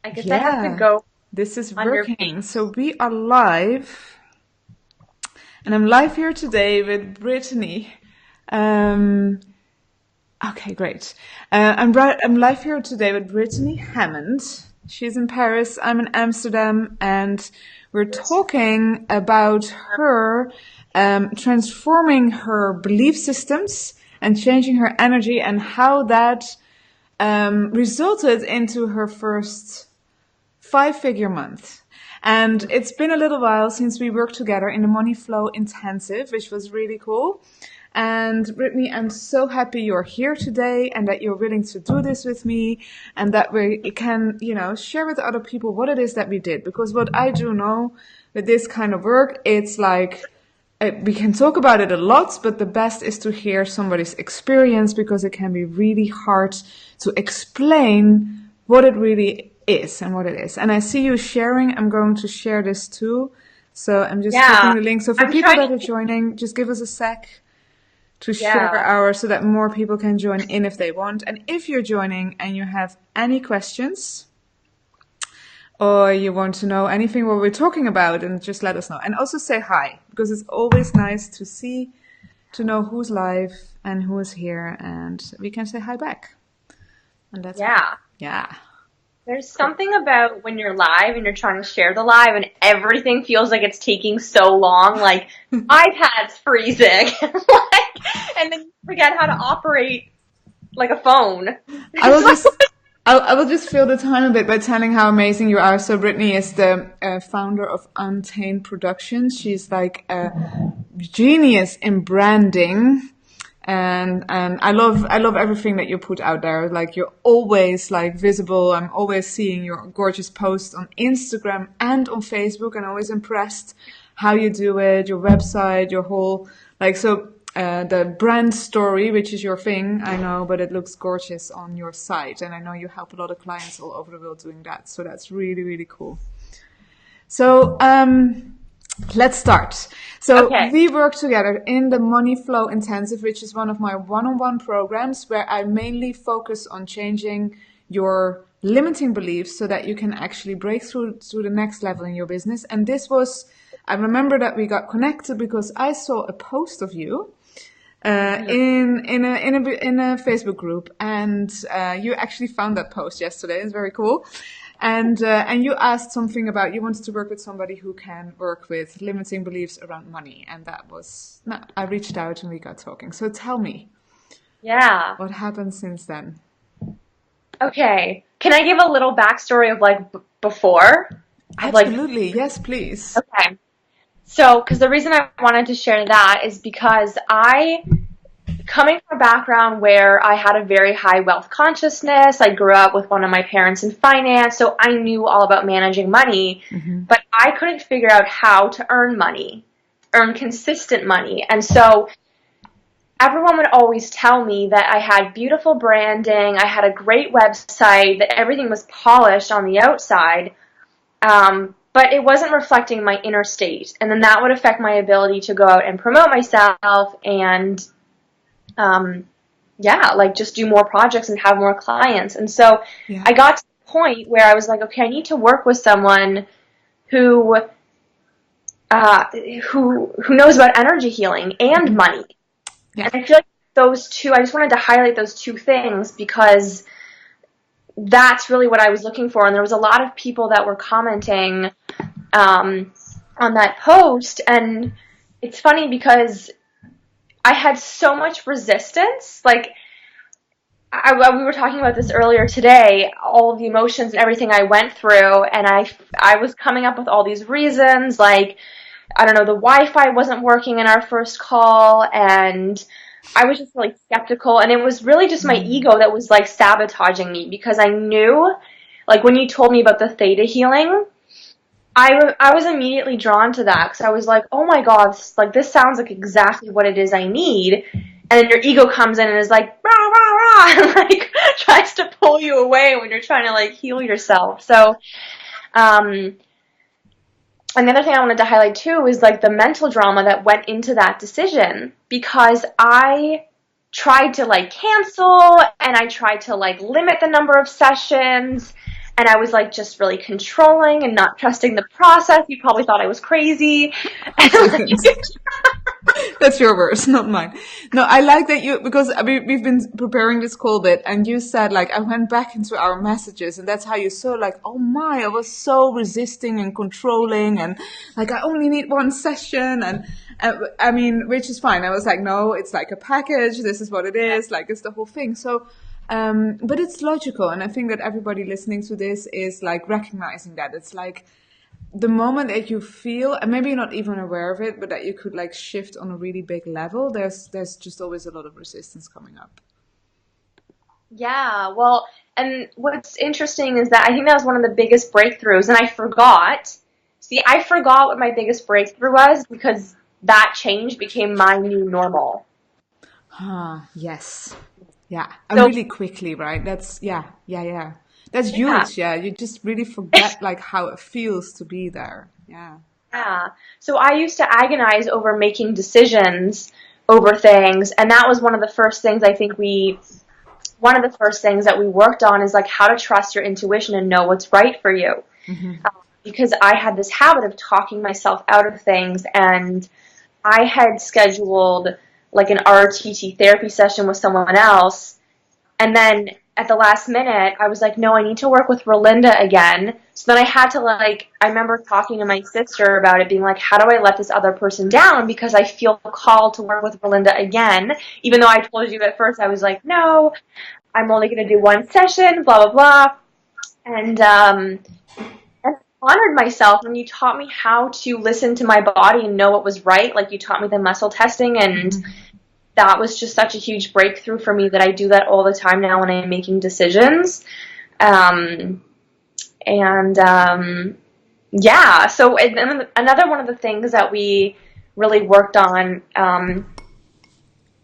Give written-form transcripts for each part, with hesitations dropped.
I guess I have to Yeah, go this is on your working. page. So we are live, and I'm live here today with Brittany. Um, okay, great. I'm live here today with Brittany Hammond. She's in Paris, I'm in Amsterdam, and we're talking about her transforming her belief systems and changing her energy and how that resulted into her first five-figure month. And it's been a little while since we worked together in the Money Flow Intensive, which was really cool. And Brittany, I'm so happy you're here today and that you're willing to do this with me and that we can, share with other people what it is that we did. Because what I do know with this kind of work, it's like, we can talk about it a lot, but the best is to hear somebody's experience because it can be really hard to explain what it really is and what it is. And I see you sharing. I'm going to share this too. So I'm just Yeah, clicking the link. So for I'm people trying that to are think. joining, just give us a sec to share Yeah, ours so that more people can join in if they want. And if you're joining and you have any questions, or you want to know anything what we're talking about, and just let us know. And also say hi, because it's always nice to see, to know who's live and who is here, and we can say hi back. And that's fun. yeah. Yeah. There's Cool. something about when you're live and you're trying to share the live and everything feels like it's taking so long, like iPad's freezing, and then you forget how to operate like a phone. I It's will like, just I will just fill the time a bit by telling how amazing you are. So Brittany is the founder of Untamed Productions. She's like a genius in branding, and I love everything that you put out there. Like you're always like visible. I'm always seeing your gorgeous posts on Instagram and on Facebook, and always impressed how you do it, your website, your whole like so. The brand story, which is your thing, I know, but it looks gorgeous on your site. And I know you help a lot of clients all over the world doing that. So that's really, really cool. So, let's start. So okay, we work together in the Money Flow Intensive, which is one of my one-on-one programs where I mainly focus on changing your limiting beliefs so that you can actually break through to the next level in your business. And this was, I remember that we got connected because I saw a post of you mhm. in a Facebook group, and you actually found that post yesterday. It's very cool, and you asked something about you wanted to work with somebody who can work with limiting beliefs around money, and that was no. I reached out and we got talking. So tell me Yeah. what happened since then. Okay. Can I give a little backstory of like before? Of like, Absolutely, yes, please. okay. So, because the reason I wanted to share that is because coming from a background where I had a very high wealth consciousness, I grew up with one of my parents in finance, so I knew all about managing money, but I couldn't figure out how to earn money, earn consistent money. And so everyone would always tell me that I had beautiful branding, I had a great website, that everything was polished on the outside, but it wasn't reflecting my inner state. And then that would affect my ability to go out and promote myself and um, yeah, like just do more projects and have more clients. And so Yeah. I got to the point where I was like, okay, I need to work with someone who uh, who knows about energy healing and money. Yeah. And I feel like those two, I just wanted to highlight those two things because that's really what I was looking for. And there was a lot of people that were commenting um, on that post, and it's funny because I had so much resistance. Like we were talking about this earlier today, all of the emotions and everything I went through, and I was coming up with all these reasons, like, I don't know, the Wi-Fi wasn't working in our first call, and I was just like skeptical, and it was really just my ego that was like sabotaging me because I knew, like when you told me about the theta healing, I was immediately drawn to that because I was like, oh my god, this sounds like exactly what it is I need. And then your ego comes in and is like, rah, rah, rah, and like tries to pull you away when you're trying to like heal yourself. So, um, and the other thing I wanted to highlight too is like the mental drama that went into that decision because I tried to like cancel and I tried to like limit the number of sessions and I was like just really controlling and not trusting the process. You probably thought I was crazy. That's your words, not mine. No, I like that you, because we've been preparing this call bit and you said like, I went back into our messages and that's how you saw like, oh my, I was so resisting and controlling and like, I only need one session. And I mean, which is fine. I was like, no, it's like a package. This is what it is. Like, it's the whole thing. So, but it's logical. And I think that everybody listening to this is like recognizing that it's like, the moment that you feel, and maybe you're not even aware of it, but that you could like shift on a really big level, there's just always a lot of resistance coming up. Yeah, well, and what's interesting is that I think that was one of the biggest breakthroughs, and I forgot. See, I forgot what my biggest breakthrough was because that change became my new normal. Yes. Yeah. And So, really quickly, right? That's, yeah. That's yeah. huge. Yeah. You just really forget like how it feels to be there. Yeah. Yeah. So I used to agonize over making decisions over things, and that was one of the first things one of the first things that we worked on is like how to trust your intuition and know what's right for you. Because I had this habit of talking myself out of things, and I had scheduled like an RTT therapy session with someone else, and then at the last minute, I was like, no, I need to work with Rolinda again. So then I had to I remember talking to my sister about it, being like, how do I let this other person down? Because I feel called to work with Rolinda again, even though I told you at first I was like, no, I'm only going to do one session, blah, blah, blah. And I honored myself when you taught me how to listen to my body and know what was right. Like, you taught me the muscle testing, and that was just such a huge breakthrough for me that I do that all the time now when I'm making decisions. Yeah, so another one of the things that we really worked on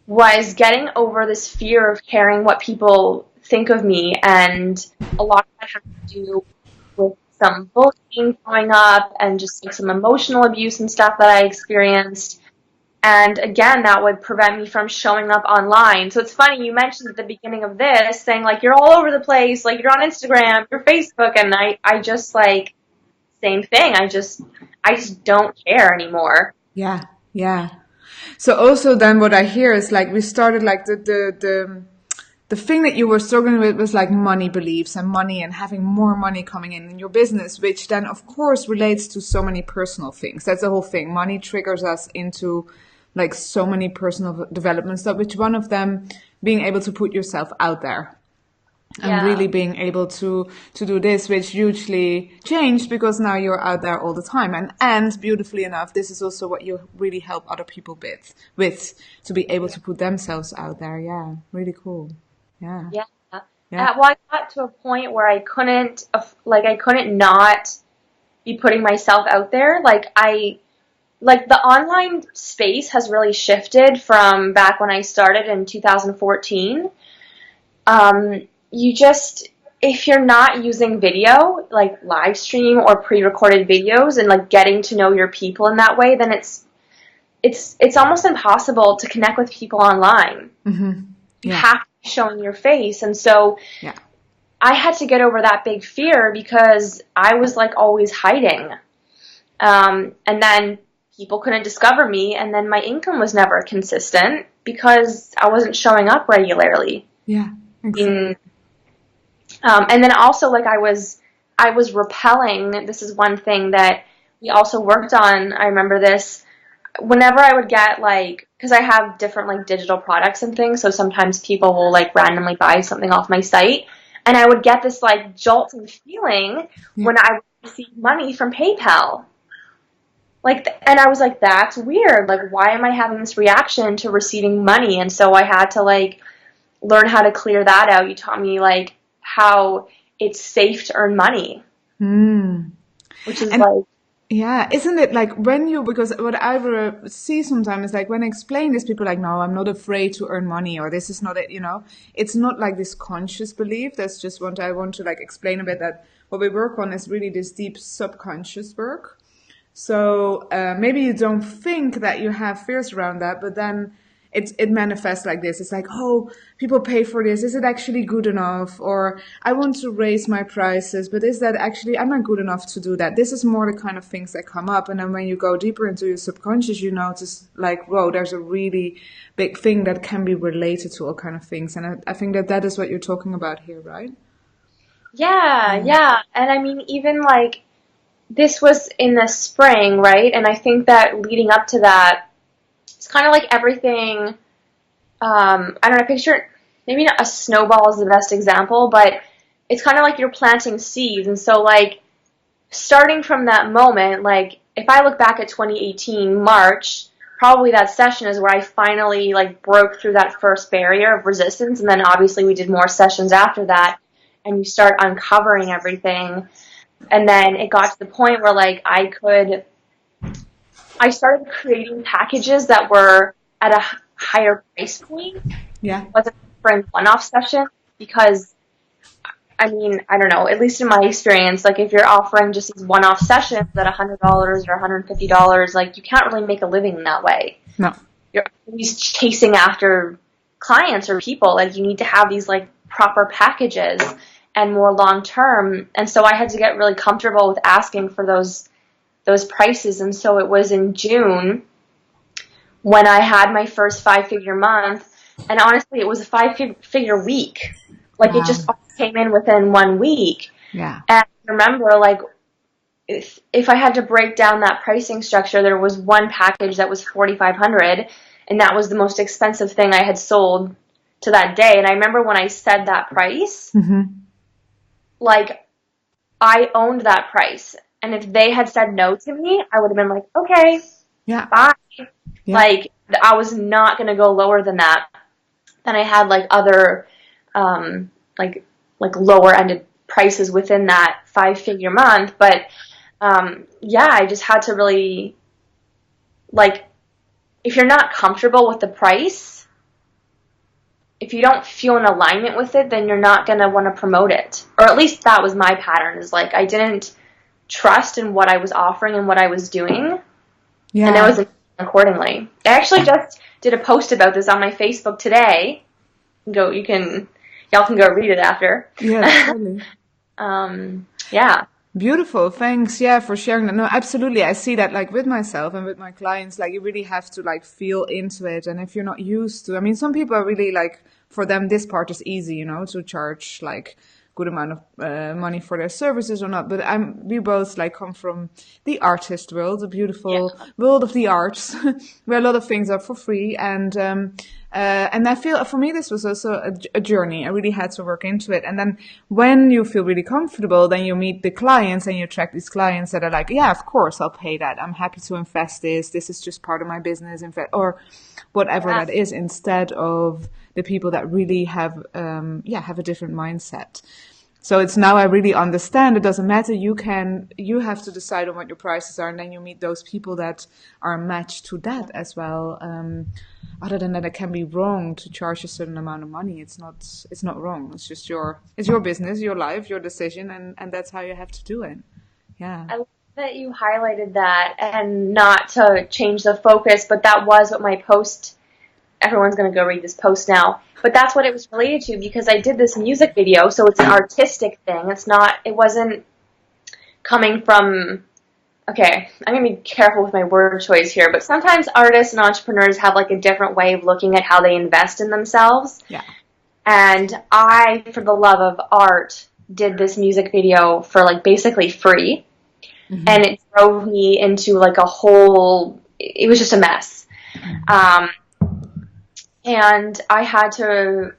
was getting over this fear of caring what people think of me, and a lot of that had to do with some bullying growing up and just like some emotional abuse and stuff that I experienced. And again, that would prevent me from showing up online. So it's funny, you mentioned at the beginning of this, saying like, you're all over the place, like you're on Instagram, you're Facebook, and I just like, same thing. I just don't care anymore. Yeah. Yeah. So also then what I hear is like we started like the thing that you were struggling with was like money beliefs and money and having more money coming in your business, which then of course relates to so many personal things. That's the whole thing. Money triggers us into like so many personal development stuff, which one of them being able to put yourself out there. And Yeah. really being able to do this, which hugely changed because now you're out there all the time. And beautifully enough, this is also what you really help other people with to be able to put themselves out there. Yeah, really cool. Yeah. Yeah. Yeah. Well, I got to a point where I couldn't not be putting myself out there. Like the online space has really shifted from back when I started in 2014. You just, if you're not using video, like live stream or pre-recorded videos and like getting to know your people in that way, then it's almost impossible to connect with people online. You have to be showing your face. And so Yeah. I had to get over that big fear because I was like always hiding. And then people couldn't discover me, and then my income was never consistent because I wasn't showing up regularly. Yeah. Exactly. And then also, like, I was repelling. This is one thing that we also worked on. I remember this. Whenever I would get, like, because I have different, like, digital products and things, so sometimes people will, like, randomly buy something off my site, and I would get this, like, jolting feeling when I would receive money from PayPal. Like, and I was like, that's weird. Like, why am I having this reaction to receiving money? And so I had to, like, learn how to clear that out. You taught me, like, how it's safe to earn money, which is And like, yeah, isn't it like when you, because what I see sometimes is like when I explain this, people are like, no, I'm not afraid to earn money, or this is not it, it's not like this conscious belief. That's just what I want to like explain a bit, that what we work on is really this deep subconscious work. So maybe you don't think that you have fears around that, but then it manifests like this. It's like, oh, people pay for this. Is it actually good enough? Or I want to raise my prices, but is that actually, am I good enough to do that? This is more the kind of things that come up. And then when you go deeper into your subconscious, you notice like, whoa, there's a really big thing that can be related to all kind of things. And I think that is what you're talking about here, right? Yeah. And I mean, even like, this was in the spring, right? And I think that leading up to that, it's kind of like everything, I don't know, picture, maybe not a snowball is the best example, but it's kind of like you're planting seeds. And so, like, starting from that moment, like, if I look back at 2018, March, probably that session is where I finally, like, broke through that first barrier of resistance. And then obviously we did more sessions after that, and you start uncovering everything. And then it got to the point where, like, I started creating packages that were at a higher price point. Yeah. It wasn't for a one-off session because, I mean, I don't know, at least in my experience, like, if you're offering just these one-off sessions at $100 or $150, like, you can't really make a living that way. No. You're always chasing after clients or people. Like, you need to have these, like, proper packages and more long-term. And so I had to get really comfortable with asking for those prices. And so it was in June when I had my first 5-figure month. And honestly, it was a 5-figure week. Like, wow. It just all came in within 1 week. Yeah. And I remember, like, if I had to break down that pricing structure, there was one package that was $4,500, and that was the most expensive thing I had sold to that day. And I remember when I said that price, like, I owned that price. And if they had said no to me, I would have been like, okay, bye. Yeah. Like, I was not going to go lower than that. Then I had, like, other, like lower-ended prices within that 5-figure month. But, I just had to really, like, if you're not comfortable with the price, if you don't feel in alignment with it, then you're not going to want to promote it. Or at least that was my pattern, is like I didn't trust in what I was offering and what I was doing. Yeah. And I was accordingly. I actually just did a post about this on my Facebook today. Y'all can go read it after. Yeah, totally. Yeah. Beautiful. Thanks. Yeah, for sharing that. No, absolutely. I see that, like, with myself and with my clients, like, you really have to, like, feel into it. And if you're not used to, I mean, some people are really, like, for them, this part is easy, you know, to charge, like, good amount of money for their services or not. But we both, like, come from the artist world, the beautiful world of the arts, where a lot of things are for free. And I feel, for me, this was also a journey. I really had to work into it. And then when you feel really comfortable, then you meet the clients and you attract these clients that are like, yeah, of course, I'll pay that. I'm happy to invest this. This is just part of my business, or whatever that is, instead of the people that really have a different mindset. So it's now I really understand it doesn't matter. You have to decide on what your prices are, and then you meet those people that are matched to that as well. Other than that, it can be wrong to charge a certain amount of money. It's not wrong. It's just your business, your life, your decision, and that's how you have to do it. Yeah. I love that you highlighted that, and not to change the focus, but that was what my post, everyone's going to go read this post now, but that's what it was related to, because I did this music video, so it's an artistic thing. It wasn't coming from, okay, I'm going to be careful with my word choice here, but sometimes artists and entrepreneurs have, like, a different way of looking at how they invest in themselves. Yeah. And I, for the love of art, did this music video for, like, basically free. Mm-hmm. And it drove me into, like, it was just a mess. And I had to,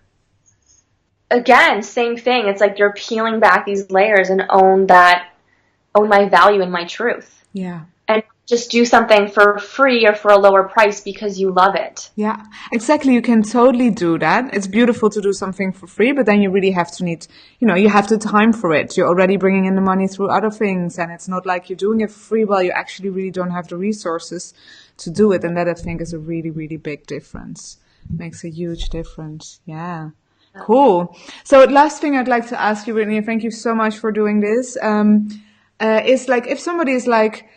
again, same thing. It's like you're peeling back these layers and own my value and my truth. Yeah. And just do something for free or for a lower price because you love it. Yeah, exactly. You can totally do that. It's beautiful to do something for free, but then you really have to you have the time for it. You're already bringing in the money through other things, and it's not like you're doing it for free while you actually really don't have the resources to do it. And that, I think, is a really, really big difference. Makes a huge difference. Yeah. Cool. So last thing I'd like to ask you, Brittany, thank you so much for doing this, is like, if somebody is like,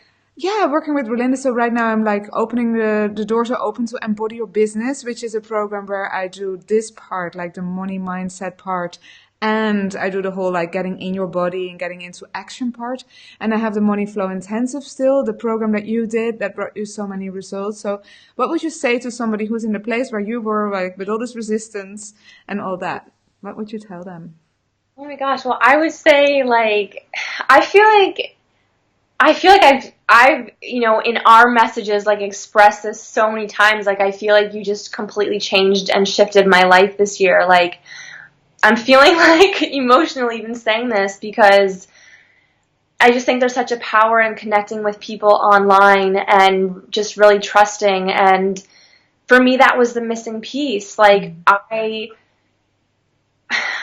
Yeah, working with Belinda. So right now I'm like opening the doors are open to Embody Your Business, which is a program where I do this part, like the money mindset part. And I do the whole like getting in your body and getting into action part. And I have the money flow intensive still, the program that you did that brought you so many results. So what would you say to somebody who's in the place where you were, like with all this resistance and all that? What would you tell them? Oh my gosh. Well, I would say like I feel like I've in our messages like expressed this so many times. Like I feel like you just completely changed and shifted my life this year. Like I'm feeling like emotional even saying this because I just think there's such a power in connecting with people online and just really trusting. And for me, that was the missing piece. Like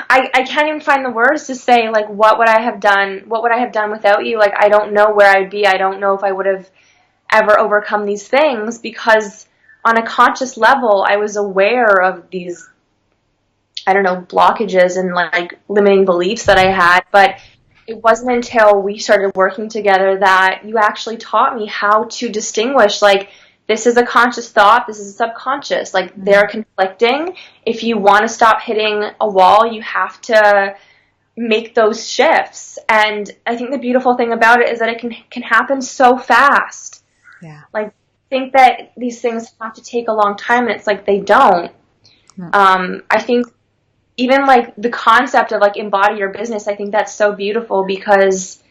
I can't even find the words to say like what would I have done without you. Like I don't know where I'd be. I don't know if I would have ever overcome these things because on a conscious level I was aware of these, I don't know, blockages and like limiting beliefs that I had, but it wasn't until we started working together that you actually taught me how to distinguish, like, this is a conscious thought, this is a subconscious. Like, they're conflicting. If you want to stop hitting a wall, you have to make those shifts. And I think the beautiful thing about it is that it can happen so fast. Yeah. Like, think that these things have to take a long time, and it's like they don't. No. I think even like the concept of like embody your business, I think that's so beautiful because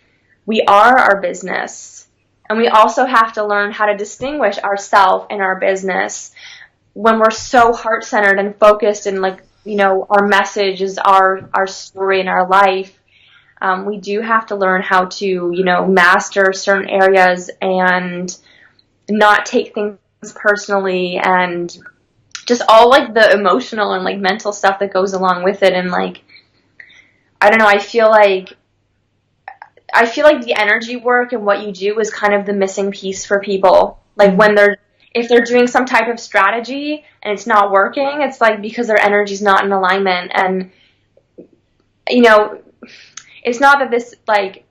we are our business. And we also have to learn how to distinguish ourselves and our business when we're so heart-centered and focused and like, our message is our story and our life. We do have to learn how to, master certain areas and not take things personally and just all like the emotional and like mental stuff that goes along with it. And like, I don't know, I feel like the energy work and what you do is kind of the missing piece for people. Like when if they're doing some type of strategy and it's not working, it's like because their energy's not in alignment. And, it's not that this like,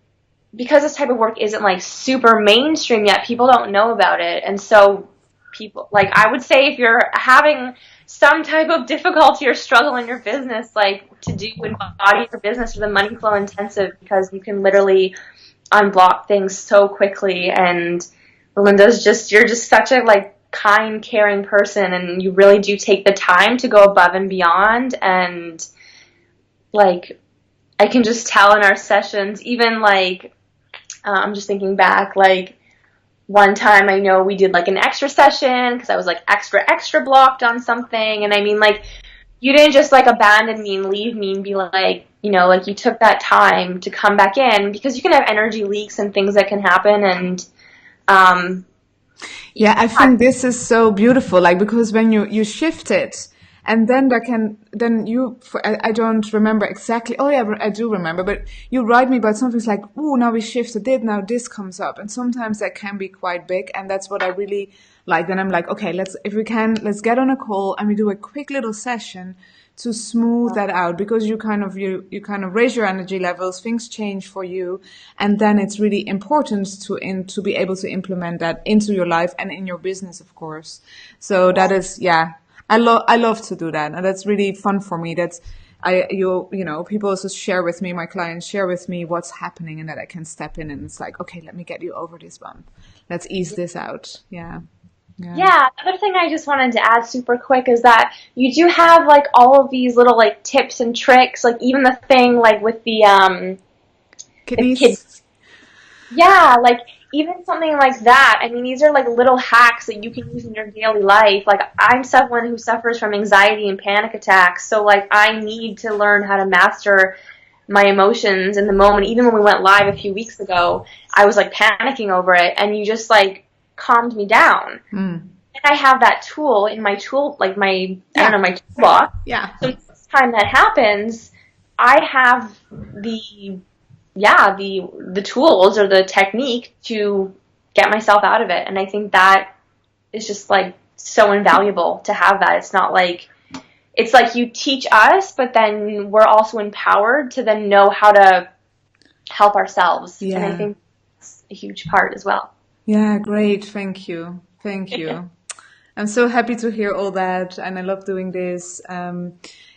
because this type of work isn't like super mainstream yet, people don't know about it. And so people, like, I would say if you're having some type of difficulty or struggle in your business, like, to do embody your business or the money flow intensive, because you can literally unblock things so quickly. And you're just such a like kind, caring person, and you really do take the time to go above and beyond. And like, I can just tell in our sessions, even like, I'm just thinking back, like, one time I know we did like an extra session because I was like extra blocked on something. And I mean, like, you didn't just like abandon me and leave me and be like, like you took that time to come back in, because you can have energy leaks and things that can happen. And yeah, I think this is so beautiful, like, because when you shift it, and then I don't remember exactly. Oh yeah, I do remember, but you write me about something like, oh, now we shifted it, now this comes up. And sometimes that can be quite big. And that's what I really like. Then I'm like, okay, let's get on a call and we do a quick little session to smooth that out, because you kind of raise your energy levels, things change for you. And then it's really important to be able to implement that into your life and in your business, of course. So that is, yeah. I love to do that, and that's really fun for me. That's people also share with me, my clients share with me what's happening, and that I can step in, and it's like, okay, let me get you over this bump. Let's ease this out. Yeah. Yeah, another thing I just wanted to add super quick is that you do have like all of these little like tips and tricks, like even the thing like with the Kidneys. kids. Yeah, like even something like that. I mean, these are like little hacks that you can use in your daily life. Like, I'm someone who suffers from anxiety and panic attacks, so like I need to learn how to master my emotions in the moment. Even when we went live a few weeks ago, I was like panicking over it, and you just like calmed me down. And I have that tool in my my toolbox. Yeah. So next time that happens, I have the tools or the technique to get myself out of it. And I think that is just like so invaluable to have that. It's like you teach us, but then we're also empowered to then know how to help ourselves. Yeah. And I think it's a huge part as well. Yeah, great. Thank you. Thank you. I'm so happy to hear all that, and I love doing this.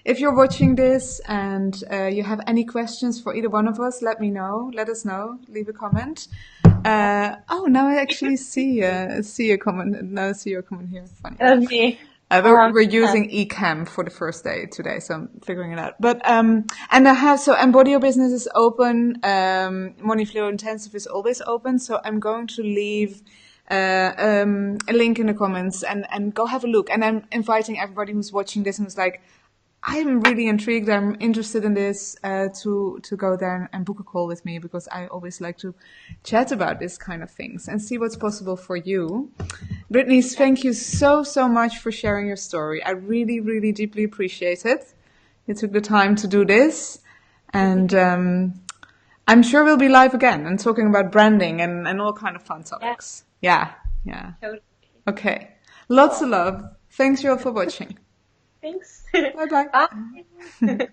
If you're watching this and you have any questions for either one of us, let me know. Let us know. Leave a comment. Oh, now I actually see a comment. Now I see your comment here. Funny. That was me. We're using eCam for the first day today, so I'm figuring it out. But and I have Embody Your Business is open. Money Flow Intensive is always open. So I'm going to leave a link in the comments and go have a look. And I'm inviting everybody who's watching this and who's like, I'm really intrigued. I'm interested in this to go there and book a call with me, because I always like to chat about this kind of things and see what's possible for you. Brittany, thank you so much for sharing your story. I really, really deeply appreciate it. You took the time to do this, and I'm sure we'll be live again and talking about branding and all kind of fun topics. Yeah. Totally. Okay. Lots of love. Thanks you all for watching. Thanks. Bye-bye. Bye.